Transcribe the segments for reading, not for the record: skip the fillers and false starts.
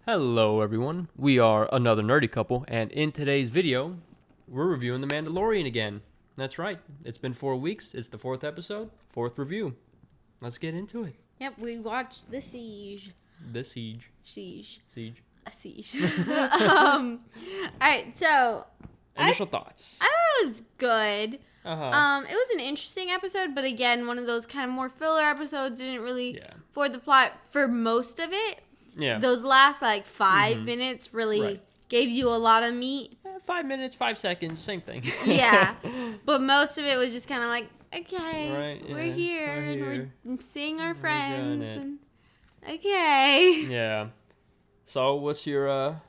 Hello everyone, we are another nerdy couple, and in today's video, we're reviewing The Mandalorian again. That's right, it's been 4 weeks, it's the 4th episode, 4th review. Let's get into it. Yep, we watched The Siege. The Siege. Siege. Siege. A siege. Alright, so... Initial thoughts. I thought it was good. Uh-huh. It was an interesting episode, but again, one of those kind of more filler episodes. Didn't really for the plot for most of it. Yeah. Those last like 5 minutes really gave you a lot of meat. 5 minutes, 5 seconds, same thing. Yeah. But most of it was just kind of like, okay, right, we're here and we're seeing our friends. And, okay. Yeah. So what's your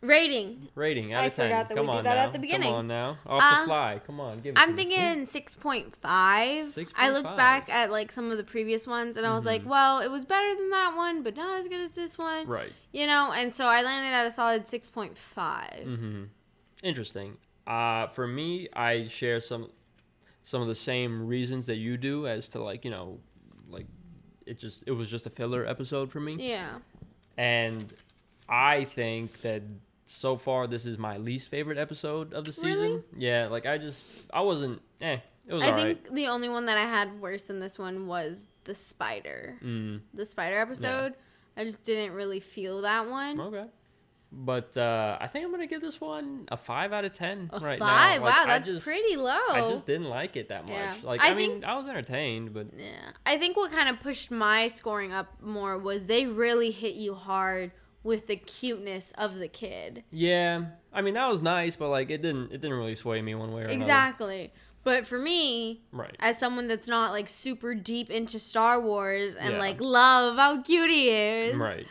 rating out of 10? Forgot that Come we on did that now. at the beginning. Come on now. Off the fly. Come on, give it I'm to me. thinking 6.5. I looked back at like some of the previous ones and I was like, well, it was better than that one, but not as good as this one. Right. You know, and so I landed at a solid 6.5. Interesting. For me, I share some of the same reasons that you do as to like, you know, like it was just a filler episode for me. Yeah. And I think that so far this is my least favorite episode of the season. Really? Yeah, like I wasn't it was I alright. think the only one that I had worse than this one was the spider. The spider episode. Yeah. I just didn't really feel that one. Okay. But I think I'm going to give this one a 5 out of 10 right 5? now. Like, wow, that's pretty low. I just didn't like it that much. Yeah. Like, I mean, I was entertained, but... Yeah. I think what kind of pushed my scoring up more was they really hit you hard with the cuteness of the kid. Yeah. I mean, that was nice, but, like, it didn't really sway me one way or another. Exactly. But for me, as someone that's not, like, super deep into Star Wars and, like, love how cute he is. Right.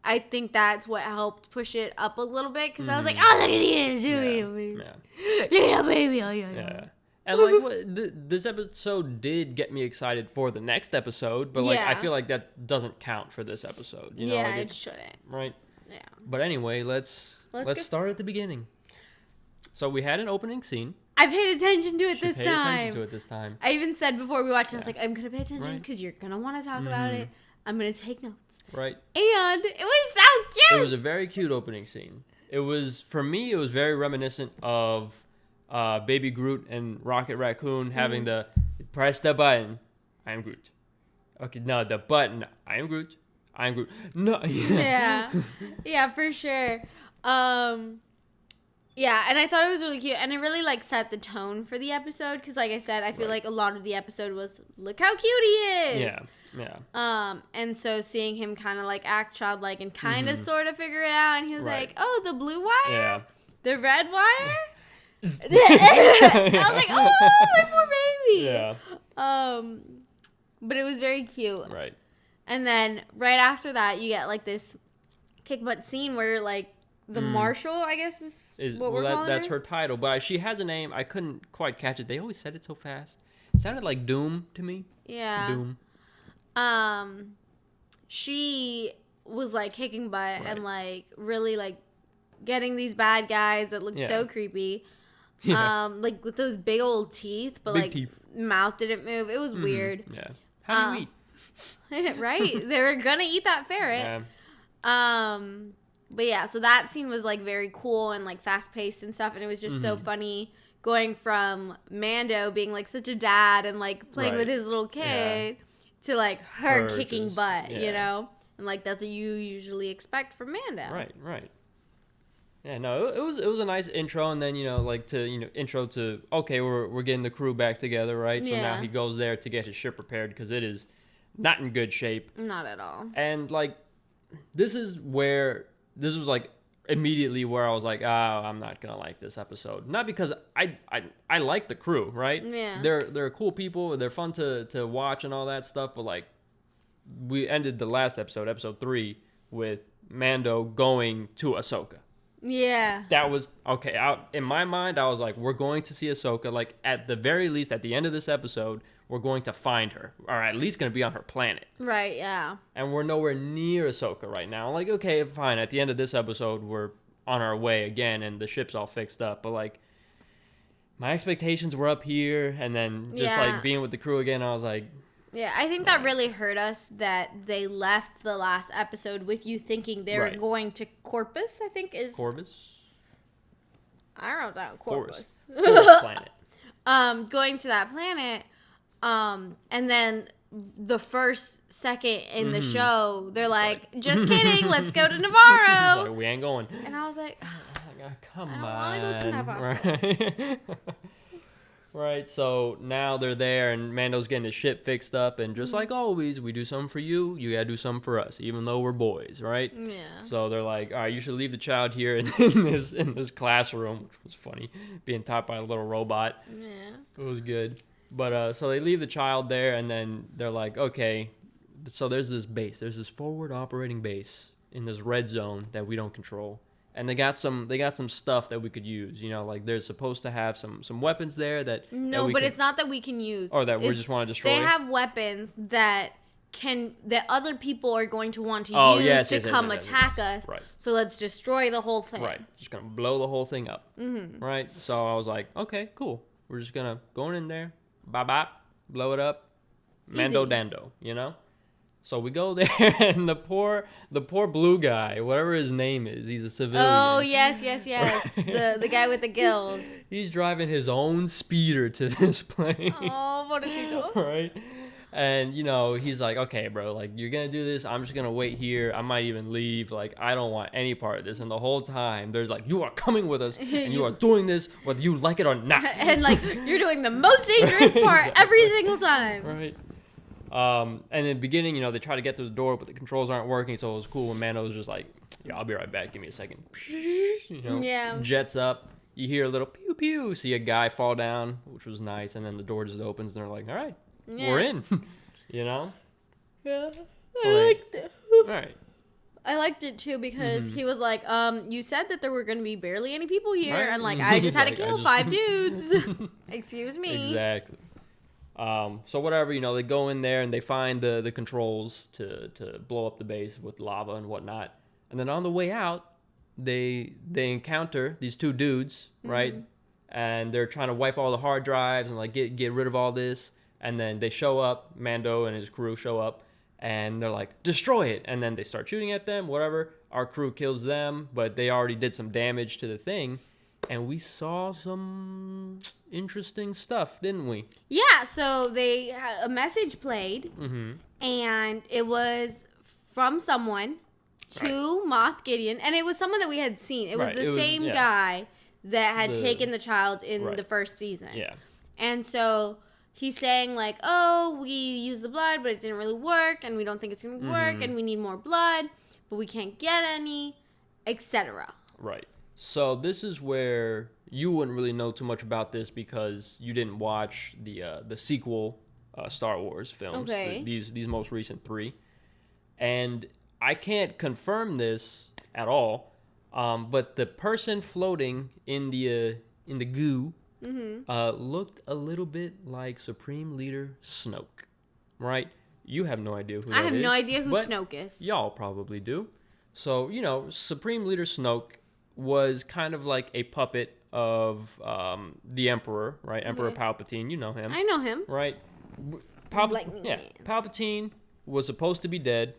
I think that's what helped push it up a little bit because I was like, oh, look at he is. Baby. Yeah. And like this episode did get me excited for the next episode, but like I feel like that doesn't count for this episode. You know, like it shouldn't. Right. Yeah. But anyway, let's start at the beginning. So we had an opening scene. I paid attention to it this time. Attention to it this time. I even said before we watched it, I was like, I'm gonna pay attention because you're gonna want to talk about it. I'm gonna take notes. Right. And it was so cute. It was a very cute opening scene. It was, for me, it was very reminiscent of Baby Groot and Rocket Raccoon having the press the button. I am Groot. Okay, no, the button. I am Groot. I am Groot. No. Yeah. Yeah, for sure. Yeah, and I thought it was really cute, and it really like set the tone for the episode because, like I said, I feel like a lot of the episode was look how cute he is. Yeah. And so seeing him kind of like act childlike and kind of sort of figure it out, and he was like, "Oh, the blue wire, the red wire." I was like, "Oh, my poor baby." Yeah. But it was very cute. Right. And then right after that, you get like this kick butt scene where like. The Marshal, I guess, is what we're calling that's her title. But she has a name. I couldn't quite catch it. They always said it so fast. It sounded like Doom to me. Yeah. Doom. She was, like, kicking butt and, like, really, like, getting these bad guys that looked so creepy. Yeah. Like, with those big old teeth, but, big like, teeth. Mouth didn't move. It was weird. Yeah. How do you eat? Right? They were gonna eat that ferret. Yeah. But yeah, so that scene was like very cool and like fast paced and stuff, and it was just so funny going from Mando being like such a dad and like playing with his little kid to like her kicking butt, you know, and like that's what you usually expect from Mando. Right. Yeah, no, it was a nice intro, and then intro to okay, we're getting the crew back together, right? So now he goes there to get his ship repaired because it is not in good shape. Not at all. And like, this was like immediately where I was like, oh, I'm not gonna like this episode. Not because I like the crew, right? Yeah. They're cool people. They're fun to watch and all that stuff. But like, we ended the last episode 3, with Mando going to Ahsoka. Yeah. That was okay. In my mind, I was like, we're going to see Ahsoka. Like at the very least, at the end of this episode, we're going to find her, or at least going to be on her planet. Right, yeah. And we're nowhere near Ahsoka right now. Like, okay, fine. At the end of this episode, we're on our way again, and the ship's all fixed up. But, like, my expectations were up here, and then just, like, being with the crew again, I was like, Yeah, I think that really hurt us that they left the last episode with you thinking they were going to Corpus, I think is... Corvus? I don't know if that Corpus. Forest planet. Going to that planet, and then the first second in the show, they're like, just kidding, let's go to Navarro. Like, we ain't going. And I was like, come on. I don't want to go to Navarro. Right. Right, so now they're there, and Mando's getting his ship fixed up, and just like always, we do something for you, you gotta do something for us, even though we're boys, right? Yeah. So they're like, all right, you should leave the child here in this classroom, which was funny, being taught by a little robot. Yeah. It was good. But so they leave the child there, and then they're like, okay, so there's this forward operating base in this red zone that we don't control. And they got some stuff that we could use, you know, like they're supposed to have some weapons there that it's not that we can use, or that we just want to destroy. They have weapons that other people are going to want to use to come attack us. Right. So let's destroy the whole thing. Right. Just gonna blow the whole thing up. Mm-hmm. Right. So I was like, okay, cool. We're just gonna go in there, blow it up, Mando Dando, you know. So we go there, and the poor blue guy, whatever his name is, he's a civilian. Oh, yes. the guy with the gills. He's driving his own speeder to this plane. Oh, what is he doing? Right? And, you know, he's like, okay, bro, like, you're going to do this. I'm just going to wait here. I might even leave. Like, I don't want any part of this. And the whole time, there's like, you are coming with us, and you are doing this whether you like it or not. And, like, you're doing the most dangerous part every single time. Right. And in the beginning, you know, they try to get through the door, but the controls aren't working, so it was cool when Mando was just like, yeah, I'll be right back, give me a second. You know, jets up, you hear a little pew pew, see a guy fall down, which was nice, and then the door just opens, and they're like, all right, we're in, you know? Yeah, so I liked it. All right. I liked it, too, because he was like, you said that there were going to be barely any people here, right? And, like, I just had to kill 5 dudes. Excuse me. Exactly. So whatever, you know, they go in there and they find the controls to blow up the base with lava and whatnot. And then on the way out, they encounter these 2 dudes, right? And they're trying to wipe all the hard drives and like get rid of all this. And then they show up, Mando and his crew show up, and they're like, destroy it. And then they start shooting at them, whatever. Our crew kills them, but they already did some damage to the thing. And we saw some interesting stuff, didn't we? Yeah, so a message played, and it was from someone to Moff Gideon, and it was someone that we had seen. It was the same guy that had taken the child in the first season. Yeah. And so he's saying, like, oh, we used the blood, but it didn't really work, and we don't think it's going to work, and we need more blood, but we can't get any, etc. Right. So this is where you wouldn't really know too much about this because you didn't watch the sequel Star Wars films, these most recent 3, and I can't confirm this at all. But the person floating in the goo looked a little bit like Supreme Leader Snoke, right? You have no idea who that is. I have no idea who Snoke is. Y'all probably do. So, you know, Supreme Leader Snoke was kind of like a puppet of the Emperor, right? Emperor Palpatine, you know him. I know him. Right? Palpatine was supposed to be dead,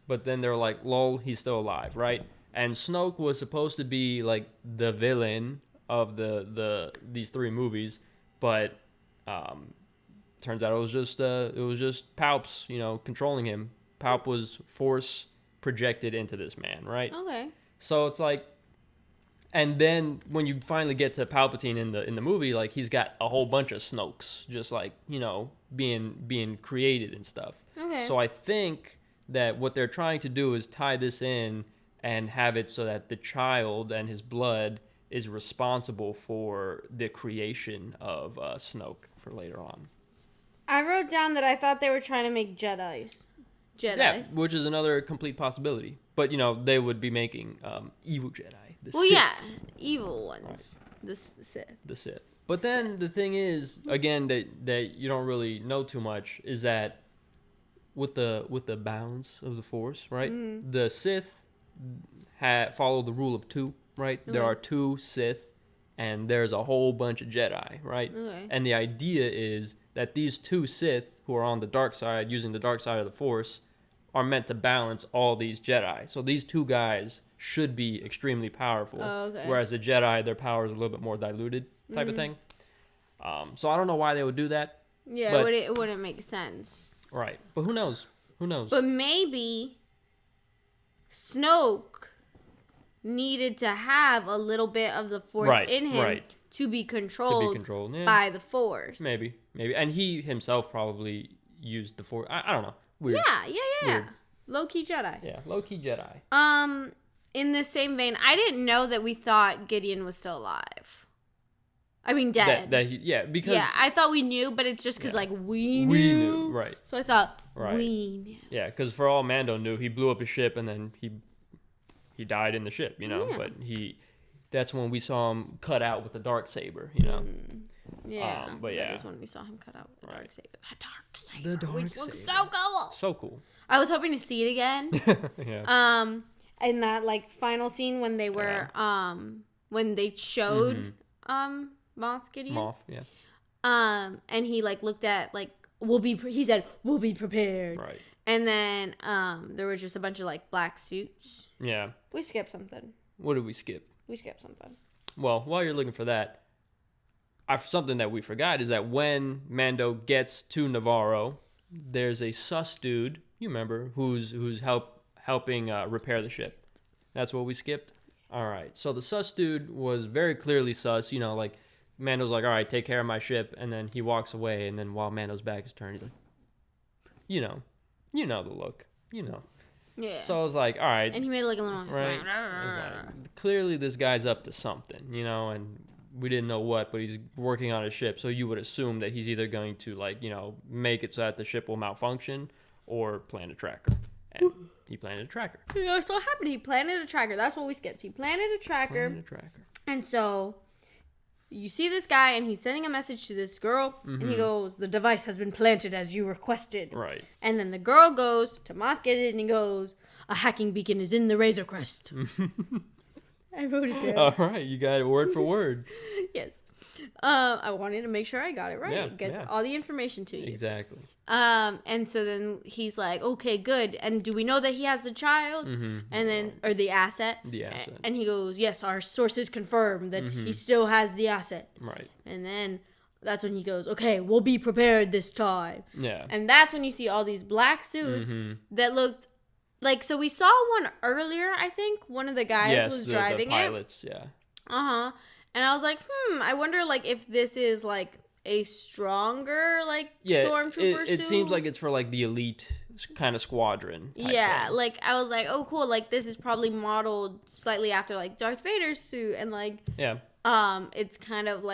but then they're like, lol, he's still alive, right? And Snoke was supposed to be like the villain of these 3 movies, but turns out it was just Palps, you know, controlling him. Palp was force projected into this man, right? Okay. So it's like, and then when you finally get to Palpatine in the movie, like he's got a whole bunch of Snokes, just like, you know, being created and stuff. Okay. So I think that what they're trying to do is tie this in and have it so that the child and his blood is responsible for the creation of Snoke for later on. I wrote down that I thought they were trying to make Jedis. Yeah, which is another complete possibility. But, you know, they would be making evil Jedi. Sith. Evil ones. Right. The Sith. The Sith. But then the thing is, again, that you don't really know too much, is that with the balance of the Force, right? The Sith follow the rule of 2, right? Okay. There are 2 Sith, and there's a whole bunch of Jedi, right? Okay. And the idea is that these two Sith who are on the dark side, using the dark side of the Force, are meant to balance all these Jedi. So these two guys should be extremely powerful. Oh, okay. Whereas the Jedi, their power is a little bit more diluted type of thing. So I don't know why they would do that. Yeah, but, it wouldn't make sense. Right. But who knows? Who knows? But maybe Snoke needed to have a little bit of the Force in him to be controlled, by the Force. Maybe. And he himself probably used the Force. I don't know. Weird. Yeah. Low-key Jedi. Yeah, low-key Jedi. In the same vein, I didn't know that we thought Gideon was still alive. I mean, dead. Because... Yeah, I thought we knew, but it's just because, we knew. Right. So I thought, we knew. Yeah, because for all Mando knew, he blew up his ship, and then he died in the ship, Yeah. But that's when we saw him cut out with the darksaber, Yeah. But yeah. That is when we saw him cut out with the darksaber. The darksaber. Which looks so cool. So cool. I was hoping to see it again. Yeah. In that final scene when they were when they showed Moff Gideon. Moff, yeah. And he looked at he said we'll be prepared. Right. And then there was just a bunch of black suits. Yeah. We skipped something. What did we skip? We skipped something. Well, while you're looking for that, something that we forgot is that when Mando gets to Navarro, there's a sus dude, you remember, who's helping repair the ship. That's what we skipped? All right. So the sus dude was very clearly sus, Mando's like, all right, take care of my ship, and then he walks away, and then while Mando's back is turned, he's like, you know the look, Yeah. So I was like, all right. And he made a little noise. Right. I was like, clearly this guy's up to something, and we didn't know what, but he's working on a ship, so you would assume that he's either going to, make it so that the ship will malfunction or plant a tracker. And he planted a tracker. Yeah, so what happened? He planted a tracker. That's what we skipped. He planted a tracker. And so you see this guy, and he's sending a message to this girl, and he goes, the device has been planted as you requested. Right. And then the girl goes to Moff Gideon, and he goes, a hacking beacon is in the Razor Crest. I wrote it down. All right, you got it word for word. Yes. I wanted to make sure I got it right. Yeah, Get all the information to you. Exactly. And so then he's like, okay, good. And do we know that he has the child? And then, or the asset? The asset. And he goes, yes, our sources confirm that he still has the asset. Right. And then that's when he goes, okay, we'll be prepared this time. Yeah. And that's when you see all these black suits that looked so we saw one earlier, I think. One of the guys was driving the pilots, yeah. And I was like, I wonder if this is a stronger stormtrooper suit. It seems like it's for the elite kind of squadron. Yeah, thing. I was like, oh cool, this is probably modeled slightly after Darth Vader's suit, and it's kind of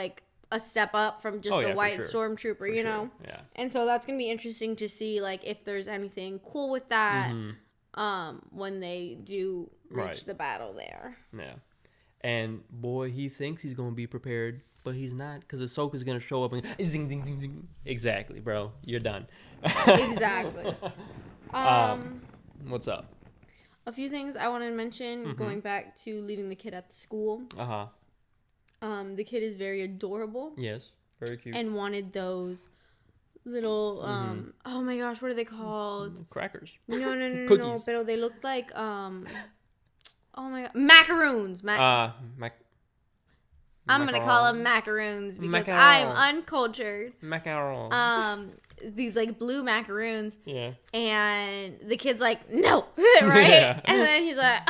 a step up from just a white stormtrooper, you know. Yeah. And so that's gonna be interesting to see if there's anything cool with that when they do reach the battle there. Yeah. And boy, he thinks he's gonna be prepared, but he's not, because Ahsoka's gonna show up and zing, zing, zing, zing. Exactly, bro. You're done. Exactly. What's up? A few things I wanted to mention, going back to leaving the kid at the school. The kid is very adorable. Yes, very cute. And wanted those little oh my gosh, what are they called? Crackers. No, cookies. But they looked like oh my god, macaroons. I'm gonna call them macaroons because I'm uncultured. Macaron. These blue macaroons. Yeah. And the kid's like, no, right? Yeah. And then he's like,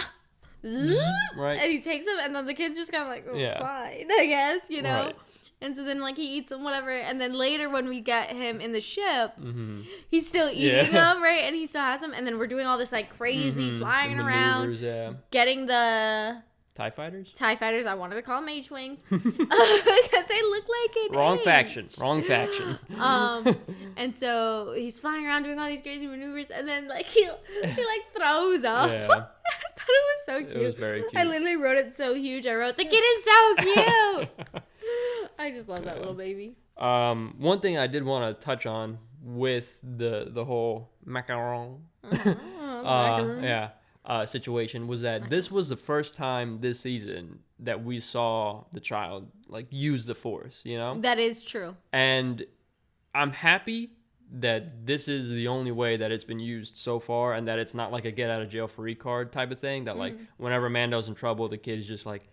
right. And he takes them, and then the kid's just kind of like, fine, I guess, Right. And so then he eats them, whatever. And then later when we get him in the ship, he's still eating them, right? And he still has them. And then we're doing all this crazy flying around, getting the TIE fighters. I wanted to call them H-Wings because they look like an Wrong H. faction. And so he's flying around doing all these crazy maneuvers, and then he throws up. Yeah. I thought it was so cute. It was very cute. I literally wrote it so huge. I wrote, the kid is so cute. I just love that little baby. One thing I did want to touch on with the whole macaron, situation was that this was the first time this season that we saw the child use the Force, That is true. And I'm happy that this is the only way that it's been used so far, and that it's not like a get out of jail free card type of thing. That like whenever Mando's in trouble, the kid's just like,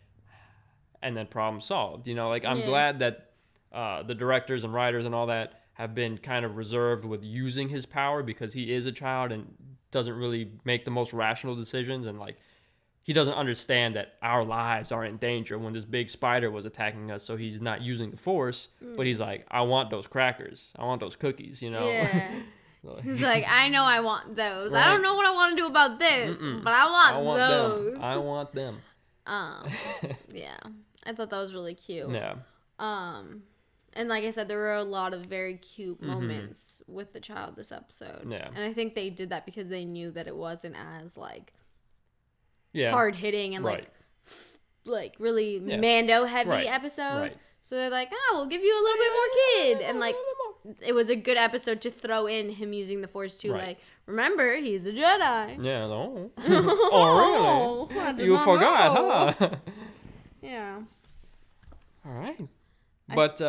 and then problem solved. You know, like I'm glad that the directors and writers and all that have been kind of reserved with using his power, because he is a child and doesn't really make the most rational decisions, and like he doesn't understand that our lives are in danger when this big spider was attacking us. So he's not using the force, but he's like, I want those crackers. I want those cookies, you know? Yeah. He's like, I know I want those. Right. I don't know what I want to do about this, but I want those. Them. I want them. Yeah. I thought that was really cute. Yeah. And like I said, there were a lot of very cute moments with the child this episode. Yeah. And I think they did that because they knew that it wasn't as like Yeah. hard hitting and like really Mando heavy episode. Right. So they're like, we'll give you a little bit more kid. And like it was a good episode to throw in him using the Force too. Like, remember, he's a Jedi. Yeah. Oh, oh really? You forgot, huh? Yeah. All right. But,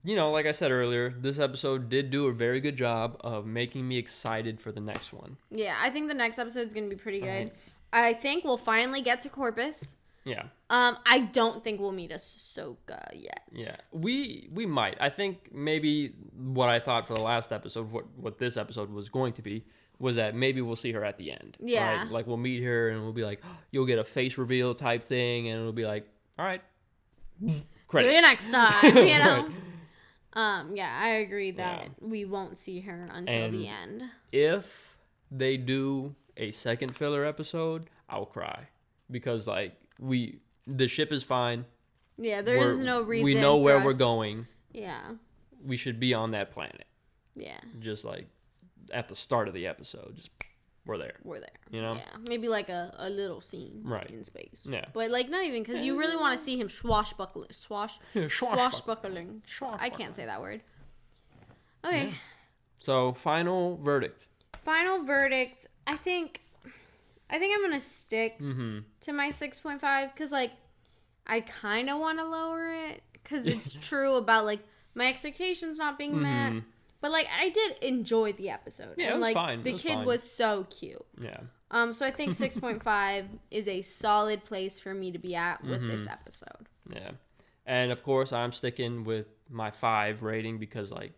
you know, like I said earlier, this episode did do a very good job of making me excited for the next one. Yeah, I think the next episode is going to be pretty good. Right. I think we'll finally get to Corpus. Yeah. I don't think we'll meet Ahsoka yet. Yeah. We might. I think maybe what I thought for the last episode, what this episode was going to be, was that maybe we'll see her at the end. Yeah. Right? Like, we'll meet her and we'll be like, oh, you'll get a face reveal type thing, and it'll be like, all right. Credits. See you next time, you know? Right. Yeah, I agree that we won't see her until the end. If they do a second filler episode, I'll cry. Because, like, the ship is fine. Yeah, there's no reason. We know where we're going. Yeah. We should be on that planet. Yeah. Just like at the start of the episode, just we're there. We're there. You know? Yeah. Maybe like a little scene in space. Yeah. But like not even, because you really want to see him swashbuckling. Swashbuckling. I can't say that word. Okay. Yeah. So final verdict. Final verdict. I think I'm going to stick to my 6.5 because, like, I kind of want to lower it because it's true about, like, my expectations not being met. But, like, I did enjoy the episode. Yeah, and, it was like, fine. The kid was so cute. Yeah. So I think 6.5 is a solid place for me to be at with this episode. Yeah. And, of course, I'm sticking with my 5 rating because, like,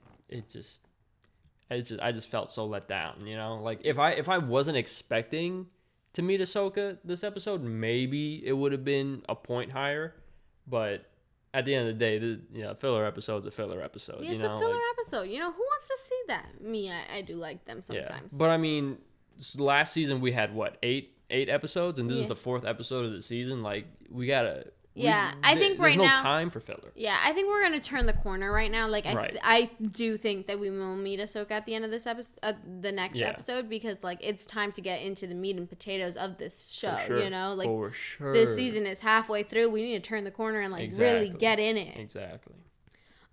I just felt so let down, you know? Like, if I wasn't expecting to meet Ahsoka this episode, maybe it would have been a point higher, but at the end of the day, the filler episode's a filler episode. Yeah, it's a filler episode. You know, who wants to see that? Me, I do like them sometimes. Yeah. But I mean, last season we had what, eight episodes, and this is the 4th episode of the season. Like, we gotta. I think right now there's no time for filler. Yeah, I think we're gonna turn the corner right now. Like, I do think that we will meet Ahsoka at the end of this episode, the next episode, because like it's time to get into the meat and potatoes of this show. For sure. You know, like for sure. This season is halfway through. We need to turn the corner and like really get in it. Exactly.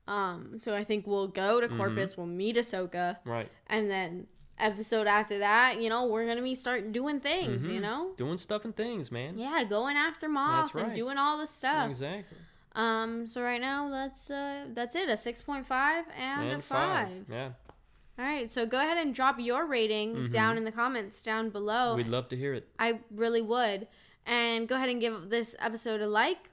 So I think we'll go to Corpus. We'll meet Ahsoka. Right. And then episode after that, you know, we're gonna start doing things. You know, doing stuff and things, man. Yeah, going after Moff and doing all the stuff. Exactly. So right now that's it, a 6.5 and a 5. Yeah. All right, so go ahead and drop your rating down in the comments down below. We'd love to hear it. I really would. And go ahead and give this episode a like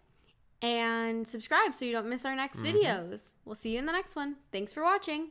and subscribe so you don't miss our next videos. We'll see you in the next one. Thanks for watching.